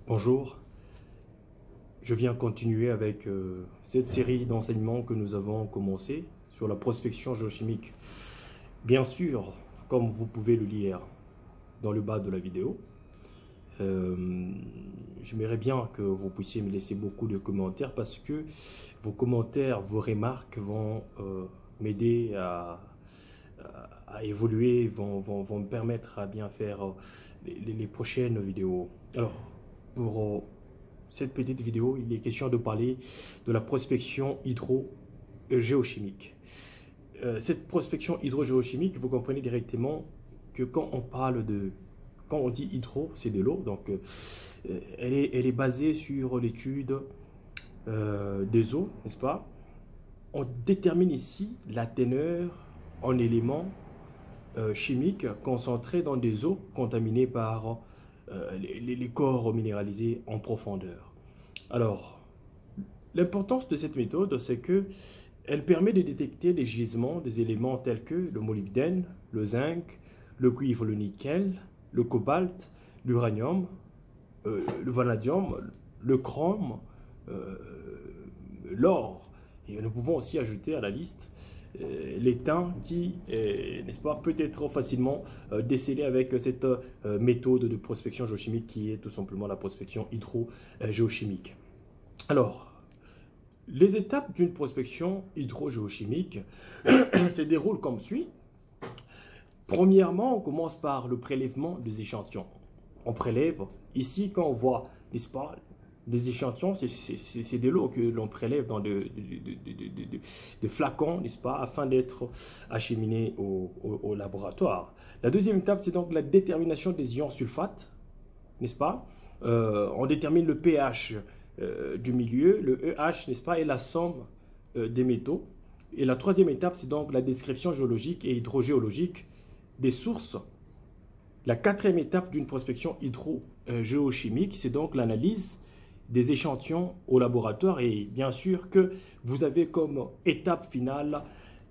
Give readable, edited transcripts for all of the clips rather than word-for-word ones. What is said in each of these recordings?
Bonjour, je viens continuer avec cette série d'enseignements que nous avons commencé sur la prospection géochimique. Bien sûr, comme vous pouvez le lire dans le bas de la vidéo, j'aimerais bien que vous puissiez me laisser beaucoup de commentaires parce que vos commentaires, vos remarques vont m'aider à évoluer, vont me permettre à bien faire les prochaines vidéos. Alors, pour cette petite vidéo, il est question de parler de la prospection hydrogéochimique. Cette prospection hydrogéochimique, vous comprenez directement que quand on dit hydro, c'est de l'eau, donc elle est basée sur l'étude des eaux, n'est-ce pas? On détermine ici la teneur en éléments chimiques concentrés dans des eaux contaminées par les corps minéralisés en profondeur. Alors, l'importance de cette méthode, c'est que elle permet de détecter les gisements des éléments tels que le molybdène, le zinc, le cuivre, le nickel, le cobalt, l'uranium, le vanadium, le chrome, l'or. Et nous pouvons aussi ajouter à la liste l'étain qui, n'est-ce pas, peut être facilement décelé avec cette méthode de prospection géochimique qui est tout simplement la prospection hydrogéochimique. Alors, les étapes d'une prospection hydrogéochimique se déroulent comme suit. Premièrement, on commence par le prélèvement des échantillons. On prélève, ici quand on voit, n'est-ce pas, des échantillons, c'est de l'eau que l'on prélève dans des flacons, n'est-ce pas, afin d'être acheminé au laboratoire. La deuxième étape, c'est donc la détermination des ions sulfates, n'est-ce pas? On détermine le pH du milieu, le EH, n'est-ce pas, et la somme des métaux. Et la troisième étape, c'est donc la description géologique et hydrogéologique des sources. La quatrième étape d'une prospection hydrogéochimique, c'est donc l'analyse des échantillons au laboratoire et bien sûr que vous avez comme étape finale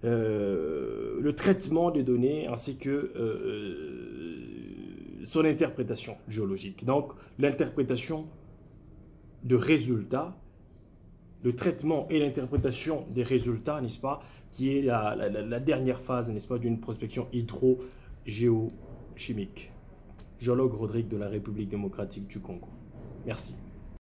le traitement des données ainsi que son interprétation géologique. Donc l'interprétation de résultats, le traitement et l'interprétation des résultats, n'est-ce pas, qui est la dernière phase, n'est-ce pas, d'une prospection hydrogéochimique. Géologue Rodrigue de la République démocratique du Congo. Merci.